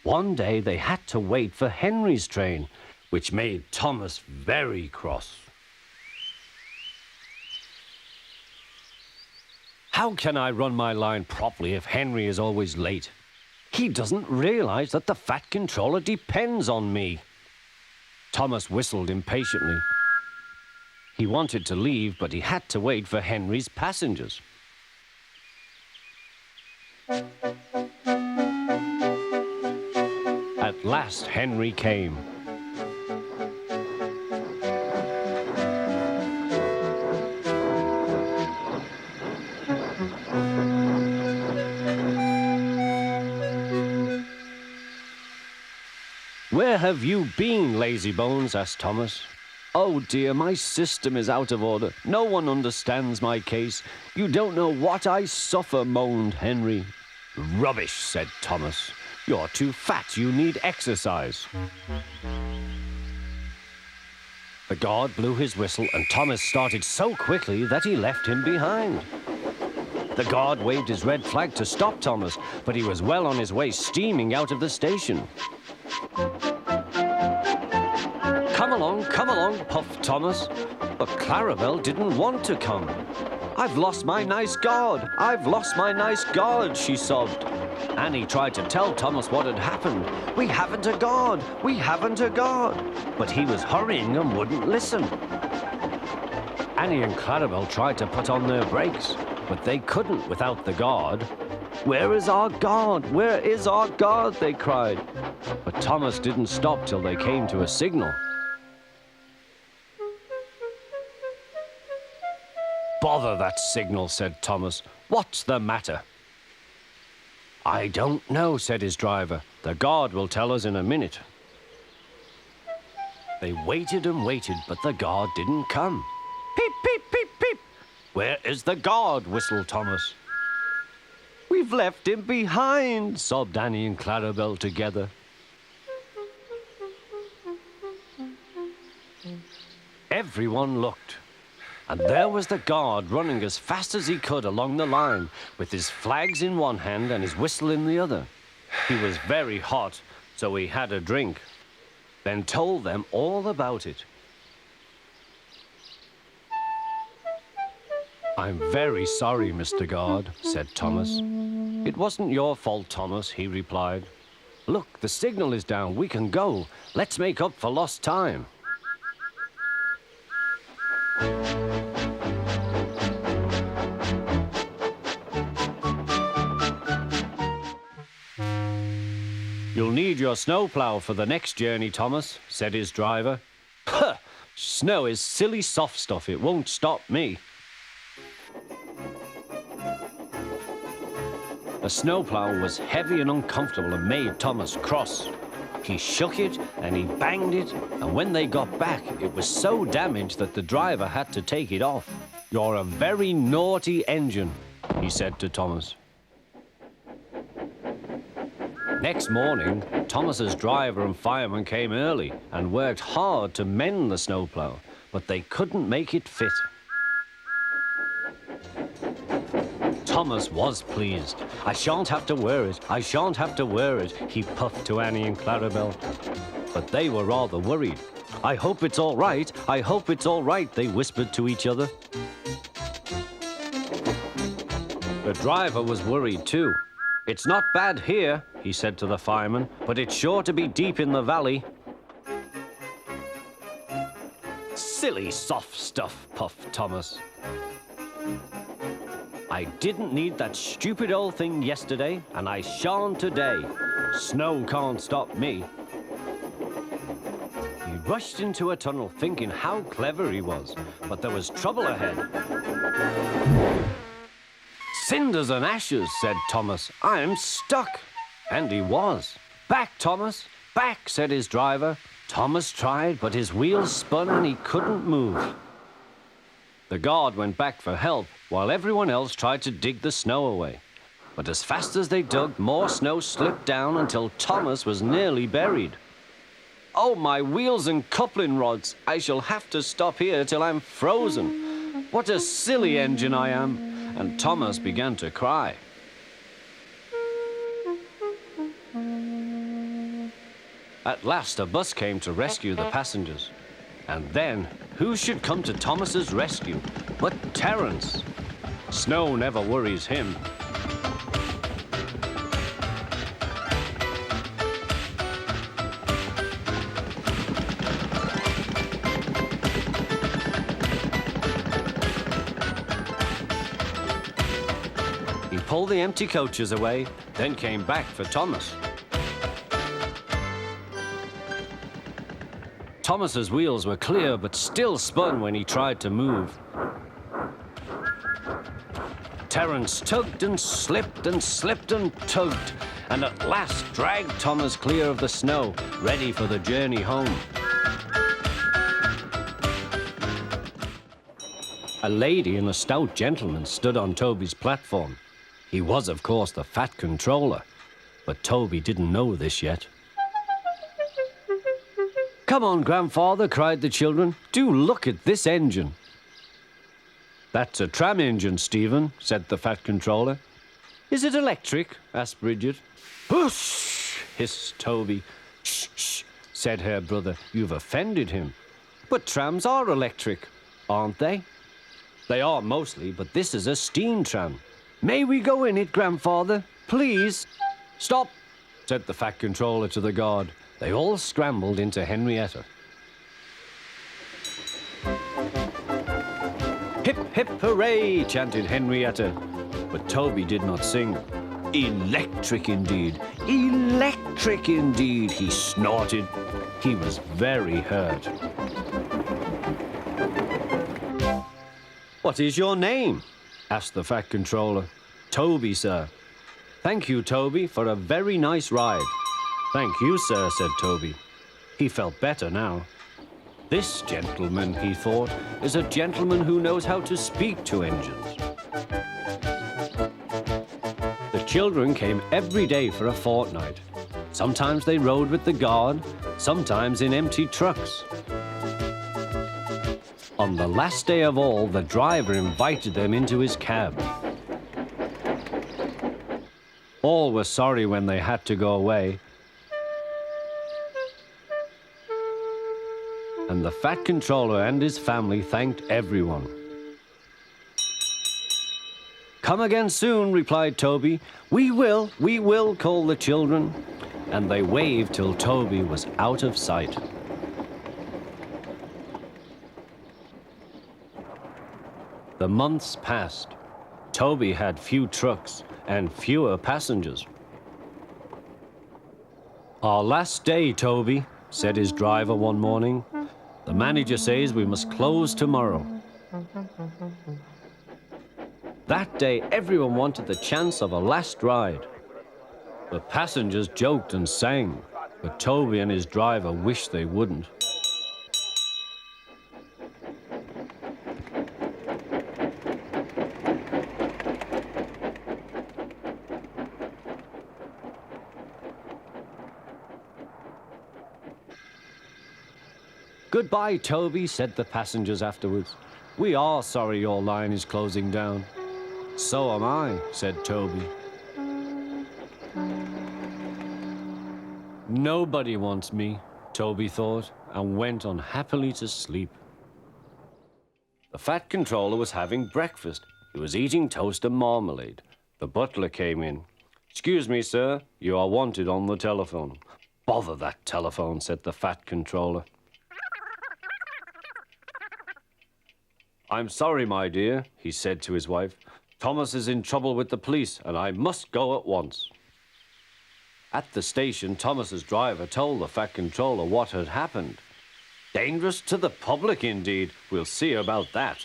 One day they had to wait for Henry's train, which made Thomas very cross. How can I run my line properly if Henry is always late? He doesn't realize that the fat controller depends on me. Thomas whistled impatiently. He wanted to leave, but he had to wait for Henry's passengers. At last, Henry came. Where have you been, lazybones? Asked Thomas. Oh dear, my system is out of order. No one understands my case. You don't know what I suffer, moaned Henry. Rubbish, said Thomas. You're too fat. You need exercise. The guard blew his whistle and Thomas started so quickly that he left him behind. The guard waved his red flag to stop Thomas, but he was well on his way, steaming out of the station. Come along, puffed Thomas. But Clarabel didn't want to come. I've lost my nice guard. I've lost my nice guard, she sobbed. Annie tried to tell Thomas what had happened. We haven't a guard. We haven't a guard. But he was hurrying and wouldn't listen. Annie and Clarabel tried to put on their brakes, but they couldn't without the guard. Where is our guard? Where is our guard? They cried. But Thomas didn't stop till they came to a signal. Bother that signal, said Thomas. What's the matter? I don't know, said his driver. The guard will tell us in a minute. They waited and waited, but the guard didn't come. Peep, peep, peep, peep. Where is the guard? Whistled Thomas. We've left him behind, sobbed Annie and Clarabel together. Everyone looked. And there was the guard running as fast as he could along the line, with his flags in one hand and his whistle in the other. He was very hot, so he had a drink, then told them all about it. I'm very sorry, Mr. Guard, said Thomas. It wasn't your fault, Thomas, he replied. Look, the signal is down. We can go. Let's make up for lost time. You'll need your snowplow for the next journey, Thomas, said his driver. Huh! Snow is silly soft stuff. It won't stop me. The snowplow was heavy and uncomfortable and made Thomas cross. He shook it and he banged it, and when they got back, it was so damaged that the driver had to take it off. You're a very naughty engine, he said to Thomas. Next morning, Thomas's driver and fireman came early and worked hard to mend the snowplow, but they couldn't make it fit. Thomas was pleased. I shan't have to wear it. I shan't have to wear it, he puffed to Annie and Clarabel. But they were rather worried. I hope it's all right. I hope it's all right, they whispered to each other. The driver was worried too. It's not bad here, he said to the fireman, but it's sure to be deep in the valley. Silly soft stuff, puffed Thomas. I didn't need that stupid old thing yesterday, and I shan't today. Snow can't stop me. He rushed into a tunnel thinking how clever he was, but there was trouble ahead. Cinders and ashes, said Thomas. I'm stuck. And he was. Back, Thomas. Back, said his driver. Thomas tried, but his wheels spun and he couldn't move. The guard went back for help, while everyone else tried to dig the snow away. But as fast as they dug, more snow slipped down until Thomas was nearly buried. Oh, my wheels and coupling rods! I shall have to stop here till I'm frozen. What a silly engine I am! And Thomas began to cry. At last, a bus came to rescue the passengers. And then, who should come to Thomas's rescue but Terence? Snow never worries him. He pulled the empty coaches away, then came back for Thomas. Thomas's wheels were clear but still spun when he tried to move. Terence tugged and slipped and slipped and tugged, and at last dragged Thomas clear of the snow, ready for the journey home. A lady and a stout gentleman stood on Toby's platform. He was, of course, the Fat Controller, but Toby didn't know this yet. "Come on, Grandfather," cried the children. "Do look at this engine." "That's a tram engine, Stephen," said the Fat Controller. "Is it electric?" asked Bridget. "Whoosh!" hissed Toby. "Shh, shh," said her brother. "You've offended him." "But trams are electric, aren't they?" "They are mostly, but this is a steam tram." "May we go in it, Grandfather? Please?" "Stop," said the Fat Controller to the guard. They all scrambled into Henrietta. "Hip, hip, hooray!" chanted Henrietta. But Toby did not sing. "Electric indeed! Electric indeed!" he snorted. He was very hurt. "What is your name?" asked the Fat Controller. "Toby, sir." "Thank you, Toby, for a very nice ride." "Thank you, sir," said Toby. He felt better now. This gentleman, he thought, is a gentleman who knows how to speak to engines. The children came every day for a fortnight. Sometimes they rode with the guard, sometimes in empty trucks. On the last day of all, the driver invited them into his cab. All were sorry when they had to go away. And the Fat Controller and his family thanked everyone. "Come again soon," replied Toby. We will," called the children. And they waved till Toby was out of sight. The months passed. Toby had few trucks and fewer passengers. "Our last day, Toby," said his driver one morning. "The manager says we must close tomorrow." That day, everyone wanted the chance of a last ride. The passengers joked and sang, but Toby and his driver wished they wouldn't. "Goodbye, Toby," said the passengers afterwards. "We are sorry your line is closing down." "So am I," said Toby. Nobody wants me, Toby thought, and went unhappily to sleep. The Fat Controller was having breakfast. He was eating toast and marmalade. The butler came in. "Excuse me, sir, you are wanted on the telephone." "Bother that telephone," said the Fat Controller. "I'm sorry, my dear," he said to his wife. "Thomas is in trouble with the police, and I must go at once." At the station, Thomas's driver told the Fat Controller what had happened. "Dangerous to the public, indeed. We'll see about that."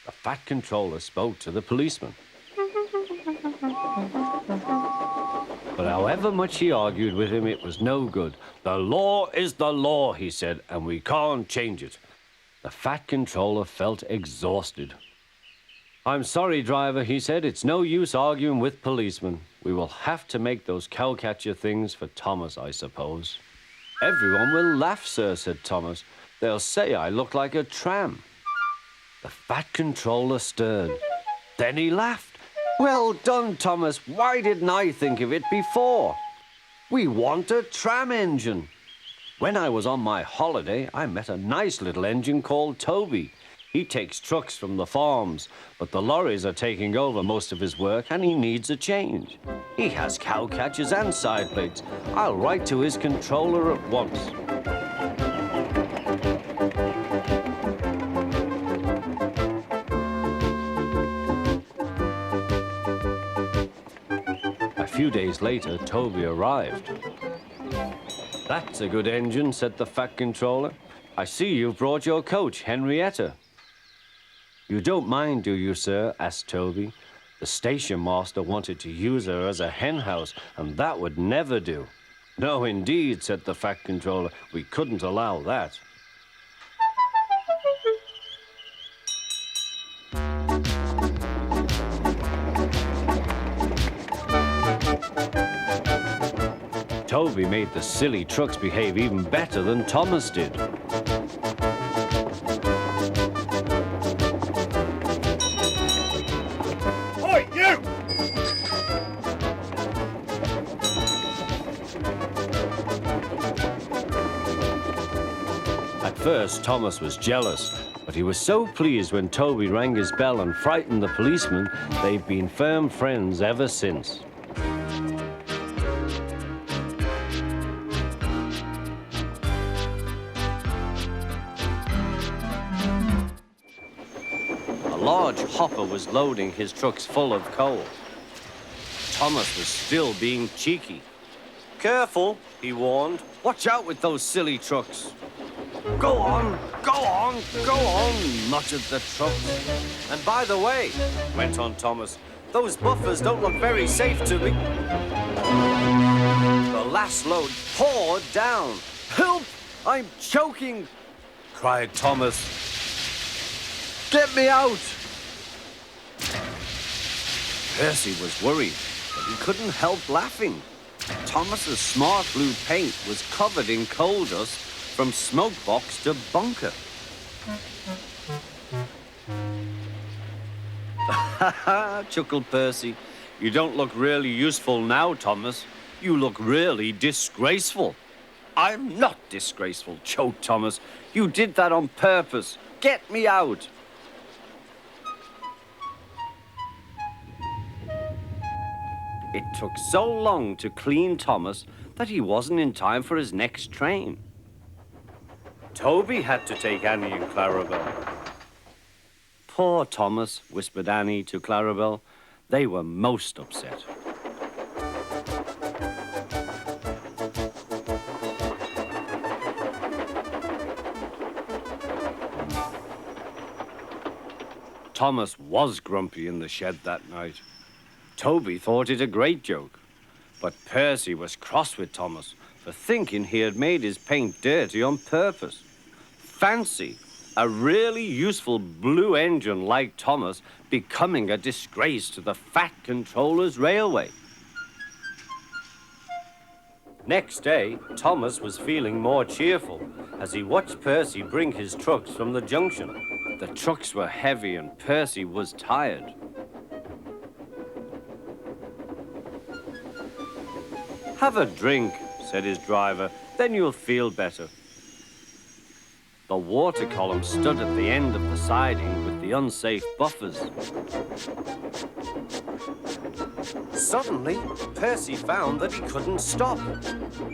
The Fat Controller spoke to the policeman. But however much he argued with him, it was no good. "The law is the law," he said, "and we can't change it." The Fat Controller felt exhausted. "I'm sorry, driver," he said. "It's no use arguing with policemen. We will have to make those cowcatcher things for Thomas, I suppose." "Everyone will laugh, sir," said Thomas. "They'll say I look like a tram." The Fat Controller stirred. Then he laughed. "Well done, Thomas. Why didn't I think of it before? We want a tram engine." When I was on my holiday, I met a nice little engine called Toby. He takes trucks from the farms, but the lorries are taking over most of his work and he needs a change. He has cow catchers and side plates. I'll write to his controller at once. A few days later, Toby arrived. "That's a good engine," said the fat controller. "I see you've brought your coach, Henrietta." "You don't mind, do you, sir?" asked Toby. "The station master wanted to use her as a hen house, and that would never do." "No, indeed," said the fat controller. "We couldn't allow that." Toby made the silly trucks behave even better than Thomas did. Oi, you! At first, Thomas was jealous, but he was so pleased when Toby rang his bell and frightened the policeman. They've been firm friends ever since. A large hopper was loading his trucks full of coal. Thomas was still being cheeky. "Careful," he warned. "Watch out with those silly trucks." Go on, go on, go on," muttered the trucks. "And by the way," went on Thomas, "those buffers don't look very safe to me." The last load poured down. "Help! I'm choking!" cried Thomas. "Get me out!" Percy was worried, but he couldn't help laughing. Thomas's smart blue paint was covered in coal dust from smoke box to bunker. "Ha ha," chuckled Percy. "You don't look really useful now, Thomas. You look really disgraceful." "I'm not disgraceful," choked Thomas. "You did that on purpose. Get me out." It took so long to clean Thomas that he wasn't in time for his next train. Toby had to take Annie and Clarabel. "Poor Thomas," whispered Annie to Clarabel. They were most upset. Thomas was grumpy in the shed that night. Toby thought it a great joke, but Percy was cross with Thomas for thinking he had made his paint dirty on purpose. Fancy a really useful blue engine like Thomas becoming a disgrace to the fat controller's railway. Next day, Thomas was feeling more cheerful as he watched Percy bring his trucks from the junction. The trucks were heavy and Percy was tired. "Have a drink," said his driver, "then you'll feel better." The water column stood at the end of the siding with the unsafe buffers. Suddenly, Percy found that he couldn't stop.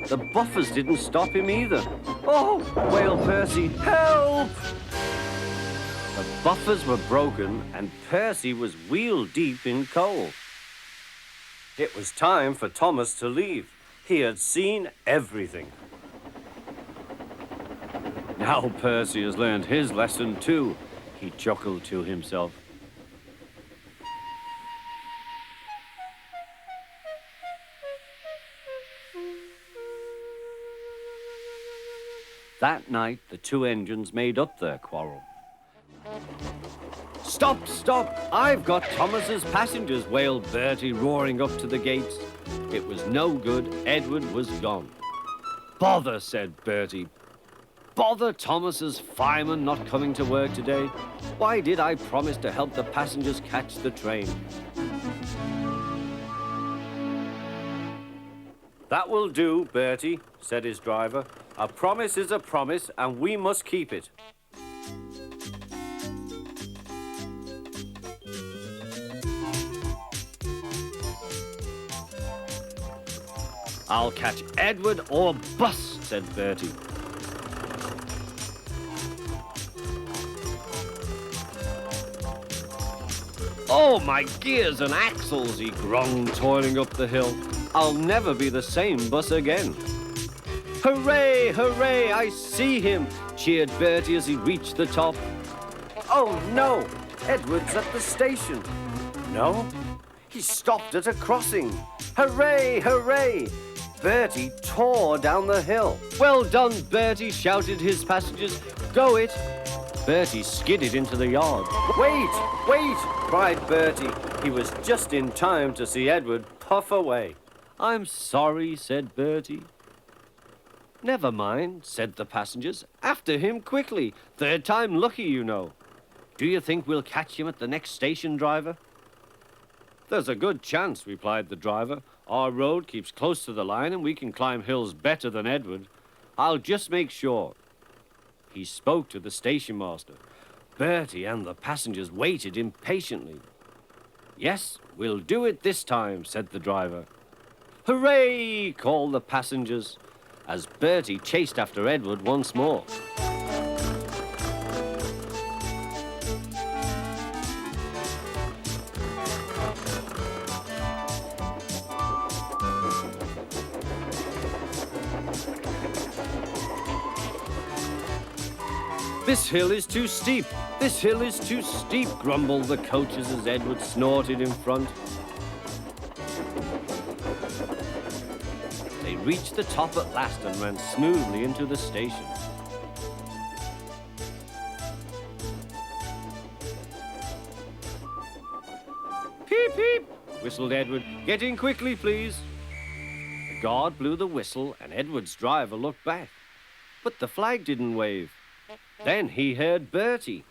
The buffers didn't stop him either. "Oh!" wailed Percy, "help!" The buffers were broken and Percy was wheel deep in coal. It was time for Thomas to leave. He had seen everything. "Now Percy has learned his lesson too," he chuckled to himself. That night, the two engines made up their quarrel. "Stop, stop! I've got Thomas's passengers," wailed Bertie, roaring up to the gates. It was no good. Edward was gone. "Bother," said Bertie. "Bother Thomas's fireman not coming to work today. Why did I promise to help the passengers catch the train?" "That will do, Bertie," said his driver. A promise is a promise, and we must keep it. I'll catch Edward or bust, said Bertie. Oh, my gears and axles, he groaned, toiling up the hill. I'll never be the same bus again. Hooray, hooray, I see him, cheered Bertie as he reached the top. Oh, no, Edward's at the station. No, he stopped at a crossing. Hooray, hooray! Bertie tore down the hill. Well done, Bertie, shouted his passengers. Go it! Bertie skidded into the yard. Wait, wait, cried Bertie. He was just in time to see Edward puff away. I'm sorry, said Bertie. Never mind, said the passengers. After him quickly. Third time lucky, you know. Do you think we'll catch him at the next station, driver? There's a good chance, replied the driver. Our road keeps close to the line and we can climb hills better than Edward. I'll just make sure. He spoke to the station master. Bertie and the passengers waited impatiently. Yes, we'll do it this time, said the driver. Hooray! Called the passengers, as Bertie chased after Edward once more. This hill is too steep. This hill is too steep, grumbled the coaches as Edward snorted in front. They reached the top at last and ran smoothly into the station. Peep, peep, whistled Edward. Get in quickly, please. The guard blew the whistle and Edward's driver looked back. But the flag didn't wave. Then he heard Bertie.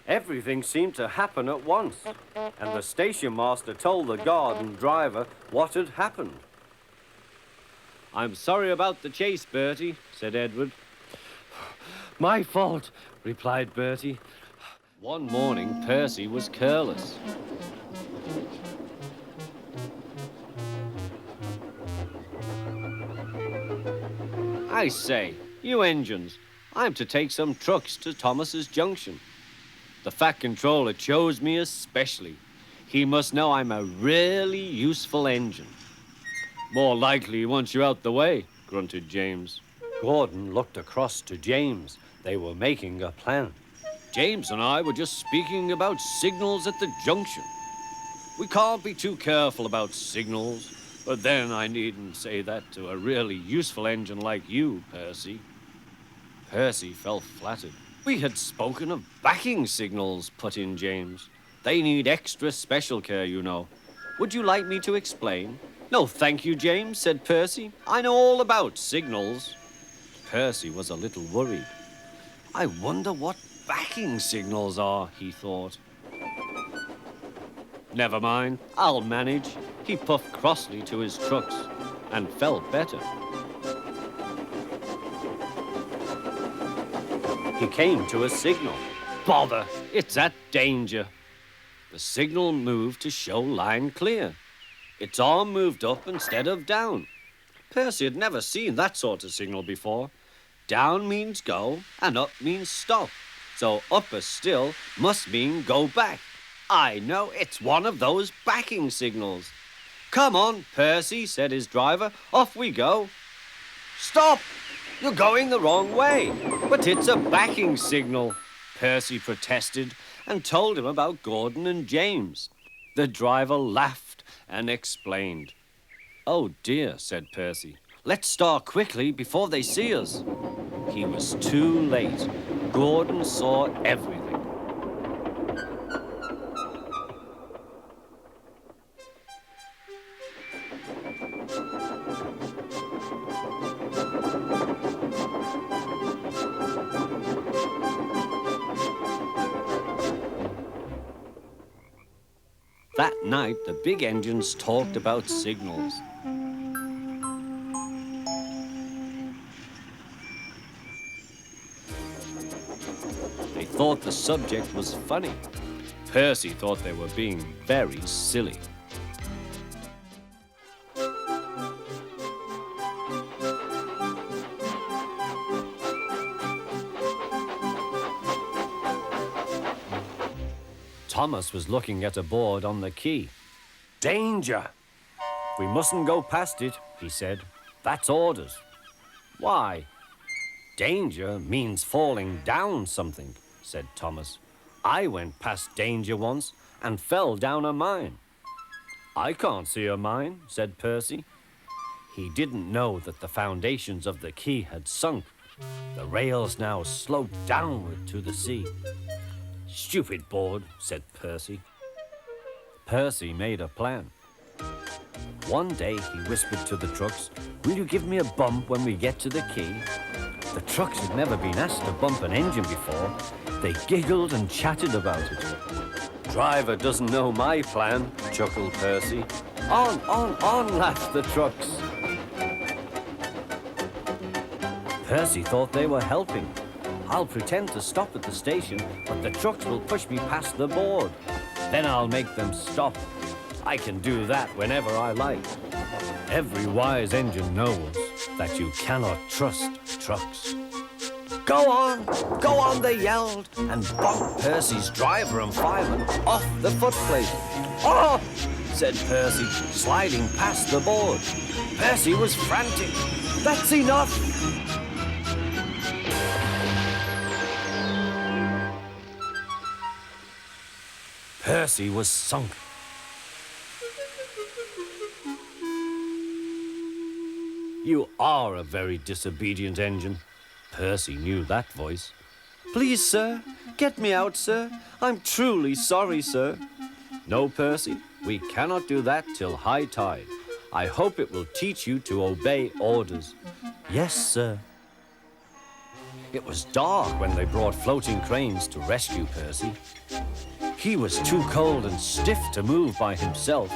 Everything seemed to happen at once, and the station master told the guard and driver what had happened. I'm sorry about the chase, Bertie, said Edward. My fault, replied Bertie. One morning, Percy was careless. I say, you engines, I'm to take some trucks to Thomas's Junction. The Fat Controller chose me especially. He must know I'm a really useful engine. More likely he wants you out the way, grunted James. Gordon looked across to James. They were making a plan. James and I were just speaking about signals at the junction. We can't be too careful about signals, but then I needn't say that to a really useful engine like you, Percy. Percy felt flattered. We had spoken of backing signals, put in James. They need extra special care, you know. Would you like me to explain? No, thank you, James, said Percy. I know all about signals. Percy was a little worried. I wonder what backing signals are, he thought. Never mind, I'll manage. He puffed crossly to his trucks and felt better. He came to a signal. Bother, it's at danger. The signal moved to show line clear. Its arm moved up instead of down. Percy had never seen that sort of signal before. Down means go and up means stop. So upper still must mean go back. I know, it's one of those backing signals. Come on, Percy, said his driver. Off we go. Stop! You're going the wrong way. But it's a backing signal, Percy protested and told him about Gordon and James. The driver laughed and explained. Oh dear, said Percy. Let's start quickly before they see us. He was too late. Gordon saw everything. That night, the big engines talked about signals. thought the subject was funny. Percy thought they were being very silly. Thomas was looking at a board on the quay. Danger! We mustn't go past it, he said. That's orders. Why? Danger means falling down something, said Thomas. I went past danger once and fell down a mine. I can't see a mine, said Percy. He didn't know that the foundations of the quay had sunk. The rails now sloped downward to the sea. Stupid board, said Percy. Percy made a plan. One day he whispered to the trucks, will you give me a bump when we get to the quay? The trucks had never been asked to bump an engine before. They giggled and chatted about it. Driver doesn't know my plan, chuckled Percy. On, laughed the trucks. Percy thought they were helping. I'll pretend to stop at the station, but the trucks will push me past the board. Then I'll make them stop. I can do that whenever I like. Every wise engine knows that you cannot trust trucks. Go on, they yelled, and bumped Percy's driver and fireman off the footplate. Oh, said Percy, sliding past the board. Percy was frantic. That's enough. Percy was sunk. You are a very disobedient engine. Percy knew that voice. Please, sir, get me out, sir. I'm truly sorry, sir. No, Percy, we cannot do that till high tide. I hope it will teach you to obey orders. Yes, sir. It was dark when they brought floating cranes to rescue Percy. He was too cold and stiff to move by himself.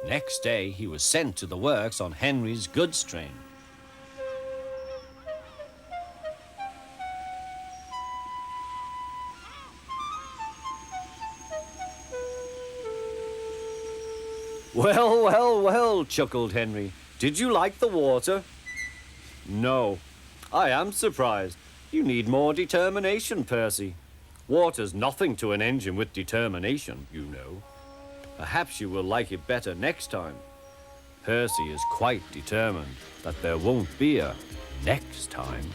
Next day, he was sent to the works on Henry's goods train. Well, chuckled Henry. Did you like the water? No. I am surprised. You need more determination, Percy. Water's nothing to an engine with determination, you know. Perhaps you will like it better next time. Percy is quite determined that there won't be a next time.